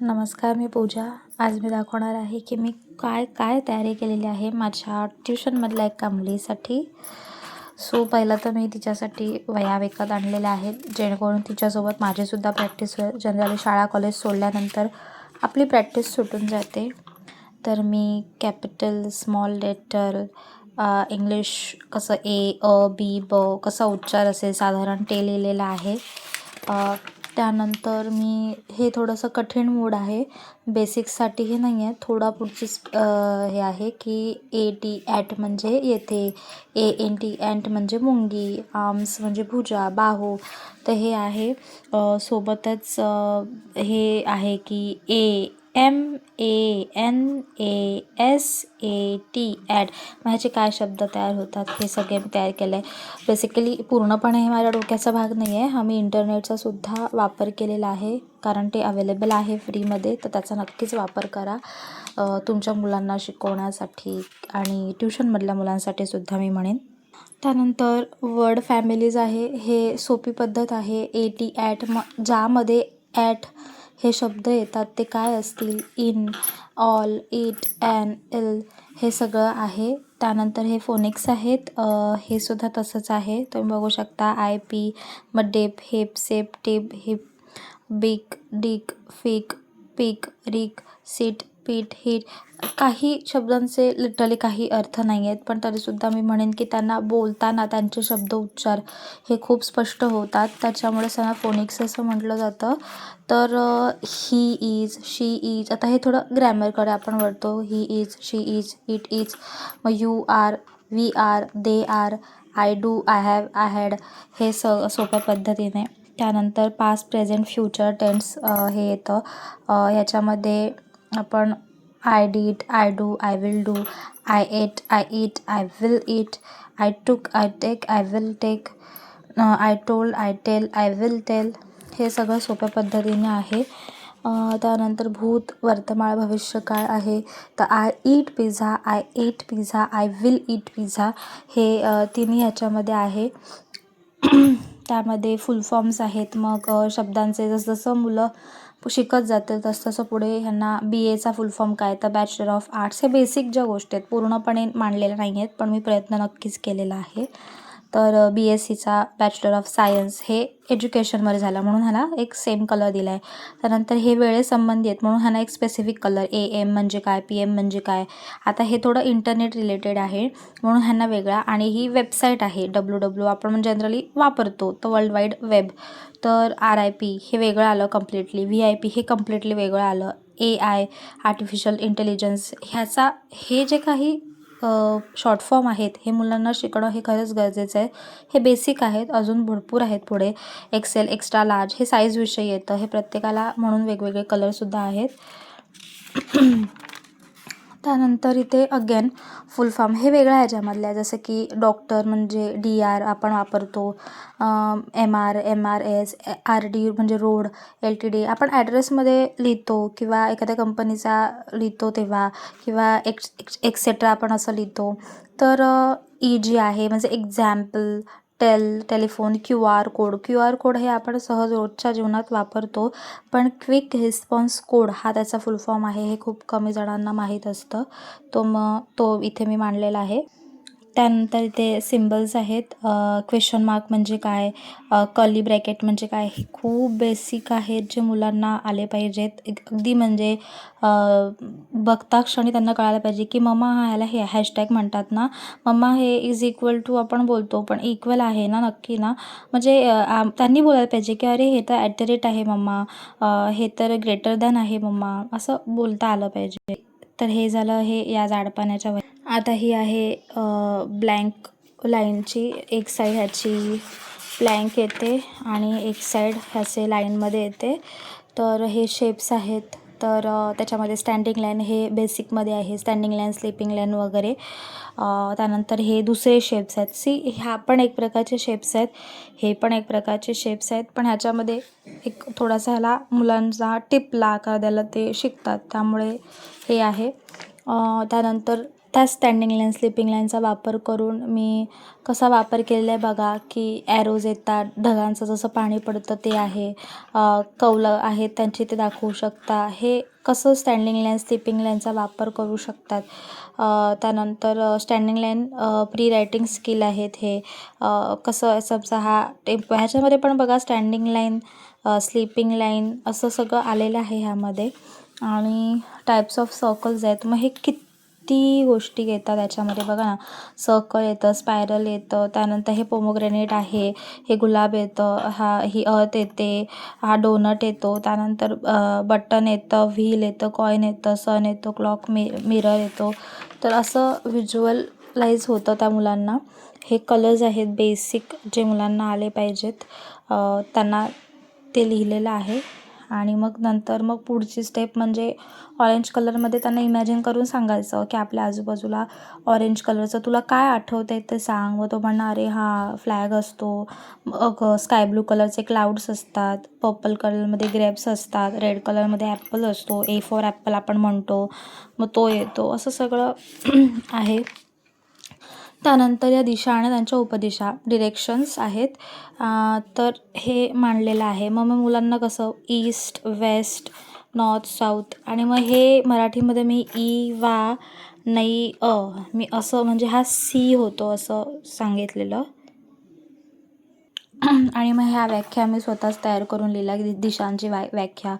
नमस्कार, मी पूजा. आज मी दाखवणार आहे की मी काय काय तयारी केलेली आहे माझ्या ट्युशनमधल्या एका मुलीसाठी. पहिलं तर मी तिच्यासाठी वह्या विकत आणलेल्या आहेत, जेणेकरून तिच्यासोबत माझीसुद्धा प्रॅक्टिस होईल. जनरली शाळा कॉलेज सोडल्यानंतर आपली प्रॅक्टिस सुटून जाते. तर मी कॅपिटल, स्मॉल लेटर, इंग्लिश कसं ए, अ, बी, ब कसा उच्चार असेल साधारण ते लिहिलेलं आहे. त्यानंतर मी हे थोडंसं कठीण मूड आहे, बेसिक्ससाठी हे नाही आहे. थोडा पुढचीच हे आहे की ॲट म्हणजे येथे, ANT ॲन्ट म्हणजे मुंगी, आर्म्स म्हणजे भुजा, बाहू. तर हे आहे. सोबतच हे आहे की AMANASAT ॲट. ह्याचे काय शब्द तयार होतात हे सगळे मी तयार केलं आहे. बेसिकली पूर्णपणे हे माझ्या डोक्याचा भाग नाही आहे, हा मी इंटरनेटचा सुद्धा वापर केलेला आहे, कारण ते अवेलेबल आहे फ्रीमध्ये. तर त्याचा नक्कीच वापर करा तुमच्या मुलांना शिकवण्यासाठी आणि ट्युशनमधल्या मुलांसाठी सुद्धा मी म्हणेन. त्यानंतर वर्ड फॅमिलीज आहे. हे सोपी पद्धत आहे. AT ॲट ज्यामध्ये ॲट हे शब्द येतात ते काय असतील? इन, ऑल, इट, ॲन, इल हे सगळं आहे. त्यानंतर हे फोनिक्स आहेत. हे सुद्धा तसंच आहे, तुम्ही बघू शकता. IP, मग डेप, हेप, सेप, टेप, हिप, बिक, डिक, फिक, पिक, रिक, सीट, पीठ, हिट. काही शब्दांचे लिटरली काही अर्थ नाही आहेत, पण तरीसुद्धा मी म्हणेन की त्यांना बोलताना त्यांचे शब्द उच्चार हे खूप स्पष्ट होतात, त्याच्यामुळे त्यांना फोनिक्स असं म्हटलं जातं. तर ही इज, शी इज. आता हे थोडं ग्रॅमरकडे आपण वळतो. He is, she is, it is. मग you are, we are, they are, I do, I have, I had. हे सोप्या पद्धतीने. त्यानंतर पास्ट, प्रेझेंट, फ्युचर टेन्स हे येतं. ह्याच्यामध्ये आपण I did, I do, I will do, I ate, I eat, I will eat, I took, I take, I will take, I told, I tell, I will tell. हे सगळं सोप्या पद्धतीने आहे. त्यानंतर भूत, वर्तमान, भविष्यकाळ आहे. तर I eat pizza, I ate pizza, I will eat pizza. हे तिन्ही ह्याच्यामध्ये आहे. त्यामध्ये फुल फॉर्म्स आहेत. मग शब्दांचे जसं मुलं शिकत जातील तसं पुढे ह्यांना BAचा फुल फॉर्म काय, तर बॅचलर ऑफ आर्ट्स. हे बेसिक ज्या गोष्टी आहेत, पूर्णपणे मांडलेल्या नाही आहेत, पण मी प्रयत्न नक्कीच केलेला आहे. तर BSCचा बॅचलर ऑफ सायन्स हे एज्युकेशनमध्ये झालं, म्हणून ह्याला एक सेम कलर दिला आहे. त्यानंतर हे वेळेसंबंधी आहेत, म्हणून ह्याला एक स्पेसिफिक कलर. AM म्हणजे काय, PM म्हणजे काय. आता हे थोडं इंटरनेट रिलेटेड आहे, म्हणून ह्यांना वेगळा. आणि ही वेबसाईट आहे WWW, आपण जनरली वापरतो, तर वर्ल्ड वाईड वेब. तर RIP हे वेगळं आलं कम्प्लिटली. VIP हे कम्प्लिटली वेगळं आलं. AI, artificial intelligence. ह्याचा हे जे काही शॉर्ट फॉर्म आहेत, हे मुलांना शिकणं हे खरंच गरजेचं आहे. हे बेसिक आहेत, अजून भरपूर आहेत पुढे. एक्सेल, एक्स्ट्रा लार्ज हे साईजविषयी येतं. हे प्रत्येकाला म्हणून वेगवेगळे कलरसुद्धा आहेत. त्यानंतर इथे अगेन फुल फॉर्म हे वेगळं आहे ह्याच्यामधल्या, जसं की डॉक्टर म्हणजे DR आपण वापरतो. MR, MRS, RD म्हणजे रोड, LTD आपण ॲड्रेसमध्ये लिहितो, किंवा एखाद्या कंपनीचा लिहितो तेव्हा, किंवा एक्सेट्रा आपण असं लिहितो. तर EG आहे म्हणजे एक्झॅम्पल, टेलिफोन, QR कोड हे आपण सहज रोजच्या जीवनात वापरतो, पण क्विक रिस्पॉन्स कोड हा त्याचा फुल फॉर्म आहे. हे खूप कमी जणांना माहीत असतं. तो इथे मी मांडलेला आहे. त्यानंतर इथे सिम्बल्स आहेत. क्वेश्चन मार्क म्हणजे काय, कर्ली ब्रॅकेट म्हणजे काय. हे खूप बेसिक आहेत, जे मुलांना आले पाहिजेत. अगदी म्हणजे बघता क्षणी त्यांना कळायला पाहिजे की मम्मा ह्याला हे हॅशटॅग म्हणतात ना, मम्मा हे इज इक्वल टू आपण बोलतो, पण इक्वल आहे ना नक्की ना. म्हणजे त्यांनी बोलायला पाहिजे की अरे हे तर @ आहे मम्मा, हे तर ग्रेटर दॅन आहे मम्मा, असं बोलता आलं पाहिजे. तर हे झालं हे या जाडपाण्याच्या वही. आता ही आहे ब्लँक लाईनची. एक साईड ह्याची ब्लँक येते आणि एक साईड ह्याचे लाईनमध्ये येते. तर हे शेप्स आहेत. तर त्याच्यामध्ये स्टँडिंग लाईन हे बेसिकमध्ये आहे, स्टँडिंग लाईन, स्लीपिंग लाईन वगैरे. त्यानंतर हे दुसरे शेप्स आहेत. ह्या पण एक प्रकारचे शेप्स आहेत, हे पण एक प्रकारचे शेप्स आहेत, पण ह्याच्यामध्ये एक थोडासा ह्याला मुलांचा टिपला आकार द्यायला ते शिकतात, त्यामुळे हे आहे. त्यानंतर त्या स्टँडिंग लाईन स्लिपिंग लाईनचा वापर करून मी कसा वापर केलेला आहे बघा, की ॲरोज येतात, ढगांचं जसं पाणी पडतं ते आहे, कौलं आहेत त्यांची ते दाखवू शकता. हे कसं स्टँडिंग लाईन स्लिपिंग लाईनचा वापर करू शकतात. त्यानंतर standing line pre writing skill आहेत हे. कसं समजा हा ह्याच्यामध्ये पण बघा स्टँडिंग लाईन स्लिपिंग लाईन असं सगळं आलेलं आहे ह्यामध्ये. आणि टाईप्स ऑफ सर्कल्स आहेत. मग हे किती गोष्टी येतात याच्यामध्ये बघा ना, सर्कल येतं, स्पायरल येतं, त्यानंतर हे पोमोग्रेनेट आहे, हे गुलाब येतं, ही अर्थ येते, हा डोनट येतो, त्यानंतर बटन येतं, व्हील येतं, कॉइन येतं, सन येतो, क्लॉक मिरर येतो. तर असं व्हिज्युअलाइज होतं त्या मुलांना. हे कलर्स आहेत बेसिक जे मुलांना आले पाहिजेत, त्यांना ते लिहिलेलं आहे. आणि मग नंतर मग पुढची स्टेप म्हणजे ऑरेंज कलरमध्ये त्यांना इमॅजिन करून सांगायचं की आपल्या आजूबाजूला ऑरेंज कलरचं तुला काय आठवतं आहे ते सांग. मग तो म्हणणार अरे हा फ्लॅग असतो, मग स्काय ब्लू कलरचे क्लाउड्स असतात, पर्पल कलरमध्ये ग्रेप्स असतात, रेड कलरमध्ये ॲपल असतो, ए फॉर ॲपल आपण म्हणतो, मग तो येतो, असं सगळं आहे. त्यानंतर या दिशा आणि त्यांच्या उपदिशा डिरेक्शन्स आहेत. तर हे मांडलेलं आहे. मग मुलांना कसं ईस्ट, वेस्ट, नॉर्थ, साऊथ आणि मग हे मराठीमध्ये मी ई, वा, नै, मी असं म्हणजे हा सी होतो असं सांगितलेलं. आणि मग ह्या व्याख्या मी स्वतःच तयार करून लिहिल्या. दिशांची व्याख्या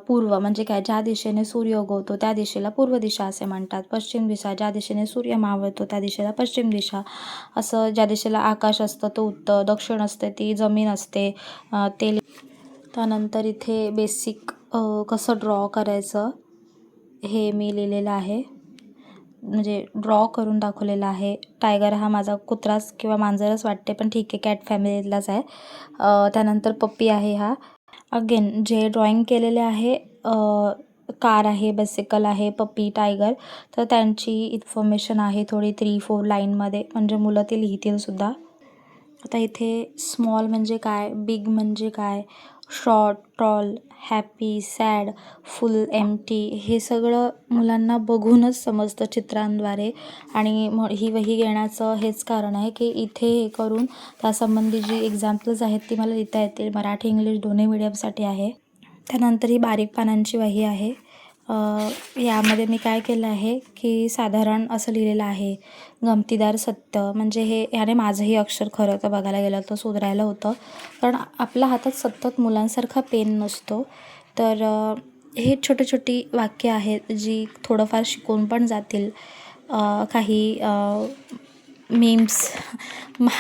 पूर्व म्हणजे काय, ज्या दिशेने सूर्य उगवतो त्या दिशेला पूर्व दिशा असे म्हणतात. पश्चिम दिशा, ज्या दिशेने सूर्य मावळतो त्या दिशेला पश्चिम दिशा. असं ज्या दिशेला आकाश असतं तो उत्तर, दक्षिण असते ती जमीन असते ते. त्यानंतर इथे बेसिक कसं ड्रॉ करायचं हे मी लिहिलेलं आहे, म्हणजे ड्रॉ करून दाखवलेला आहे. टायगर हा माझा कुत्राच किंवा मांजरच वाटते, पण ठीक आहे, कॅट फॅमिलीतलाच आहे. त्यानंतर पप्पी आहे हा. अगेन जे ड्रॉइंग केलेले आहे, कार आहे, बायसिकल आहे, पप्पी, टायगर, तर त्यांची इन्फॉर्मेशन आहे थोडी 3-4 लाईनमध्ये, म्हणजे मुलं ती लिहितील सुद्धा. आता इथे स्मॉल म्हणजे काय, बिग म्हणजे काय, short, tall, happy, sad, full, empty, हे सगळं मुलांना बघूनच समजतं चित्रांद्वारे. आणि मग ही वही घेण्याचं हेच कारण आहे की इथे हे करून त्यासंबंधी जी एक्झाम्पल्स आहेत ती मला लिहिता येतील. मराठी इंग्लिश दोन्ही मीडियमसाठी आहे. त्यानंतर ही बारीक पानांची वही आहे. यामध्ये मी काय केलं आहे की साधारण असं लिहिलेलं आहे, गमतीदार सत्य, म्हणजे ह्याने माझंही अक्षर खरं तर बघायला गेलं तर सुधारायला होतं, कारण आपल्या हातात सतत मुलांसारखा पेन नसतो. तर हे छोटी छोटी वाक्य आहेत जी थोडंफार शिकून पण जातील. काही मीम्स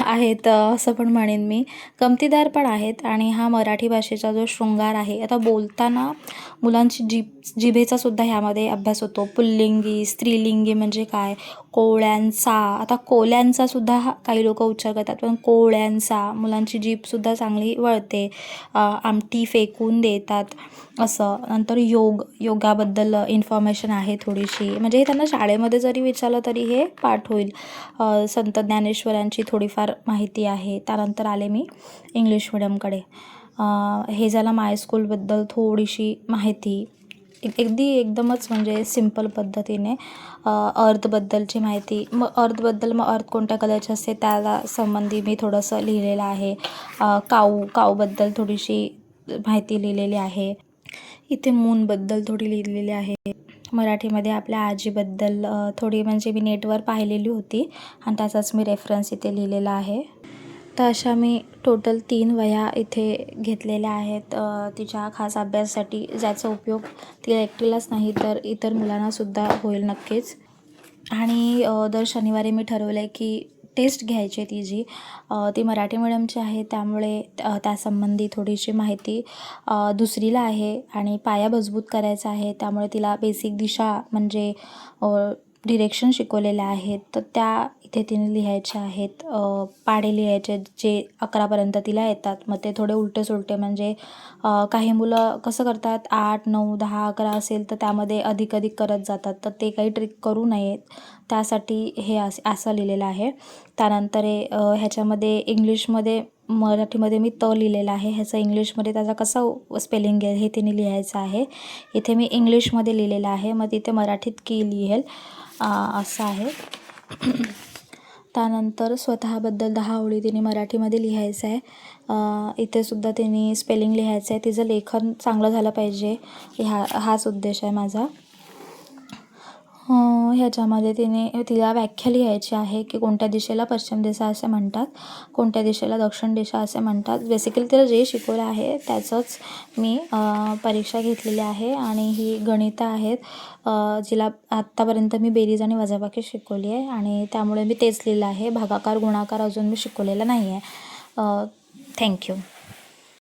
आहेत असं पण म्हणेन मी, गमतीदार पण आहेत. आणि हा मराठी भाषेचा जो शृंगार आहे, आता बोलताना मुलांची जिभेचा सुद्धा ह्यामध्ये अभ्यास होतो. पुल्लिंगी, स्त्रीलिंगी म्हणजे काय, कोळ्यांचा, आता कोल्यांचा सुद्धा काही लोक उच्चार करतात, पण कोळ्यांचा, मुलांची जीभसुद्धा चांगली वळते. आमटी फेकून देतात असं. नंतर योगाबद्दल इन्फॉर्मेशन आहे थोडीशी, म्हणजे हे त्यांना शाळेमध्ये जरी विचारलं तरी हे पाठ होईल. संत ज्ञानेश्वरांची थोडीफार माहिती आहे. त्यानंतर आले मी इंग्लिश मिडियमकडे. हे झालं माय स्कूलबद्दल थोडीशी माहिती, एकदमच म्हणजे सिम्पल पद्धतीने. अर्थबद्दलची माहिती, मग अर्थ कोणत्या कलरची असते त्याला संबंधी मी थोडंसं लिहिलेलं आहे. काऊबद्दल थोडीशी माहिती लिहिलेली आहे. इथे मूनबद्दल थोडी लिहिलेली आहे. मराठीमध्ये आपल्या आजीबद्दल थोडी म्हणजे मी नेटवर पाहिलेली होती आणि त्याचाच मी रेफरन्स इथे लिहिलेला आहे. तर अशा मी टोटल 3 वह्या इथे घेतलेल्या आहेत तिच्या खास अभ्यासासाठी, ज्याचा उपयोग तिला एकटीलाच नाही तर इतर मुलांनासुद्धा होईल नक्कीच. आणि दर शनिवारी मी ठरवलं आहे की टेस्ट घ्यायची आहे तिची. ती मराठी मिडियमची आहे त्यामुळे त्यासंबंधी थोडीशी माहिती दुसरीला आहे आणि पाया मजबूत करायचा आहे, त्यामुळे तिला बेसिक दिशा म्हणजे डिरेक्शन शिकवलेल्या आहेत, तर त्या इथे तिने लिहायच्या आहेत. पाढे लिहायचे जे 11पर्यंत तिला येतात, मग ते थोडे उलटे सुलटे, म्हणजे काही मुलं कसं करतात 8, 9, 10, 11 असेल तर त्यामध्ये अधिक करत जातात, तर ते काही ट्रिक करू नयेत, त्यासाठी हे असं लिहिलेलं आहे. त्यानंतर ह्याच्यामध्ये इंग्लिशमध्ये, मराठीमध्ये मी त लिहिलेला आहे, ह्याचं इंग्लिशमध्ये त्याचा कसा स्पेलिंग आहे हे तिने लिहायचं आहे. इथे मी इंग्लिशमध्ये लिहिलेलं आहे, मग तिथे मराठीत की लिहेल. असं आहे. त्यानंतर स्वतःबद्दल 10 ओळी तिने मराठीमध्ये लिहायचं आहे. इथेसुद्धा तिने स्पेलिंग लिहायचं आहे. तिचं लेखन चांगलं झालं पाहिजे, हाच उद्देश आहे माझा. ह्याच्यामध्ये तिला व्याख्या लिहायची आहे की कोणत्या दिशेला पश्चिम दिशा असे म्हणतात, कोणत्या दिशेला दक्षिण दिशा असे म्हणतात. बेसिकली तिला जे शिकवलं आहे त्याचंच मी परीक्षा घेतलेली आहे. आणि ही गणितं आहेत, जिला आत्तापर्यंत मी बेरीज आणि वजाबाकी शिकवली आहे आणि त्यामुळे मी तेच लिहिलं आहे. भागाकार गुणाकार अजून मी शिकवलेला नाही आहे. थँक्यू.